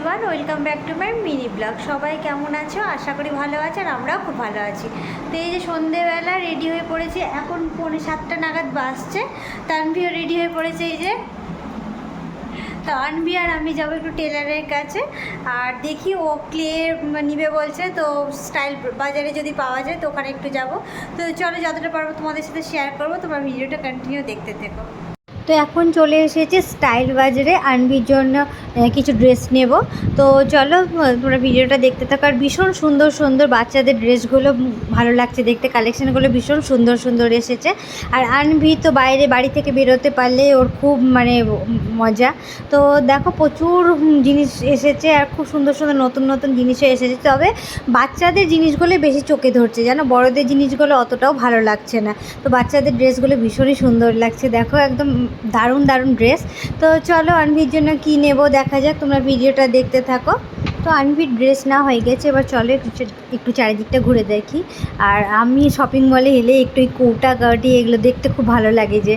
Everyone, welcome back to my mini blog. সবাই কেমন আছো? আশা করি ভালো আছে, আর আমরাও খুব ভালো আছি। তো এই যে সন্ধেবেলা রেডি হয়ে পড়েছি, এখন 6:45 নাগাদ বাসছে। তানভিও রেডি হয়ে পড়েছে। এই যে তানভি আর আমি যাবো একটু টেলারের কাছে, আর দেখি ও ক্লে নিবে বলছে, তো স্টাইল বাজারে যদি পাওয়া যায় তো ওখানে একটু যাব। তো চলো, যতটা পারবো তোমাদের সাথে শেয়ার করবো, তোমার ভিডিওটা কন্টিনিউ দেখতে থেকো। তো এখন চলে এসেছে স্টাইল বাজারে আনবির জন্য কিছু ড্রেস নেব। তো চলো তোমরা ভিডিওটা দেখতে থাকো। আর ভীষণ সুন্দর সুন্দর বাচ্চাদের ড্রেসগুলো ভালো লাগছে দেখতে, কালেকশানগুলো ভীষণ সুন্দর সুন্দর এসেছে। আর আনভি তো বাইরে বাড়ি থেকে বেরোতে পারলে ওর খুব মজা। তো দেখো প্রচুর জিনিস এসেছে, আর খুব সুন্দর সুন্দর নতুন নতুন জিনিসও এসেছে। তবে বাচ্চাদের জিনিসগুলো বেশি চোখে ধরছে, যেন বড়দের জিনিসগুলো অতটাও ভালো লাগছে না। তো বাচ্চাদের ড্রেসগুলো ভীষণই সুন্দর লাগছে, দেখো একদম দারুণ দারুণ ড্রেস। তো চলো আনভির জন্য কী নেব দেখা যাক, তোমরা ভিডিওটা দেখতে থাকো। তো আনভির ড্রেস না হয়ে গেছে, এবার চলো একটু চারিদিকটা ঘুরে দেখি। আর আমি শপিং মলে এলে একটু এই কৌটা গাড়ি এগুলো দেখতে খুব ভালো লাগে। যে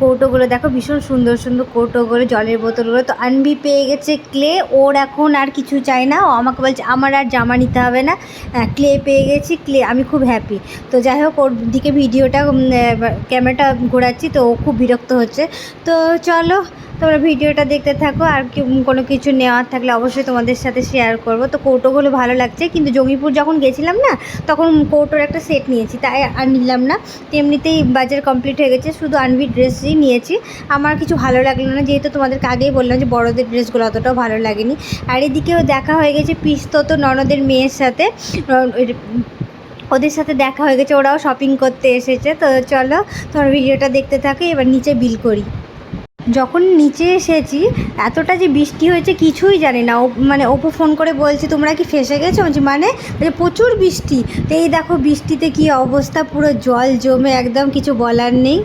কৌটোগুলো দেখো ভীষণ সুন্দর সুন্দর কৌটোগুলো, জলের বোতলগুলো। তো আনভি পেয়ে গেছে ক্লে, ওর এখন আর কিছু চাই না। ও আমাকে বলছে আমার আর জামা নিতে হবে না, ক্লে পেয়ে গেছি, ক্লে। আমি খুব হ্যাপি। তো যাই হোক, ওর দিকে ভিডিওটা ক্যামেরাটা ঘোরাচ্ছি, তো ও খুব বিরক্ত হচ্ছে। তো চলো তোমরা ভিডিওটা দেখতে থাকো। আর কোনো কিছু নেওয়ার থাকলে অবশ্যই তোমাদের সাথে শেয়ার করব। তো কৌটোগুলো ভালো লাগছে, কিন্তু জঙ্গিপুর যখন গেছিলাম না, তখন কৌটোর একটা সেট নিয়েছি, তাই আর নিলাম না। তেমনিতেই বাজার কমপ্লিট হয়ে গেছে, শুধু আনভির ড্রেসই নিয়েছি। আমার কিছু ভালো লাগলো না, যেহেতু তোমাদেরকে আগেই বললাম যে বড়দের ড্রেসগুলো অতটাও ভালো লাগেনি। আর এদিকেও দেখা হয়ে গেছে পিস্তত ননদের মেয়ের সাথে, ওদের সাথে দেখা হয়ে গেছে, ওরাও শপিং করতে এসেছে। তো চলো তোমার ভিডিওটা দেখতে থাকো। এবার নিচে বিল করি। যখন নিচে এসেছি, এতটা যে বৃষ্টি হয়েছে কিছুই জানি না। অপু ফোন করে বলছে তোমরা কি ফেঁসে গেছো? বলছি প্রচুর বৃষ্টি। তো এই দেখো বৃষ্টিতে কি অবস্থা, পুরো জল জমে একদম কিছু বলার নেই।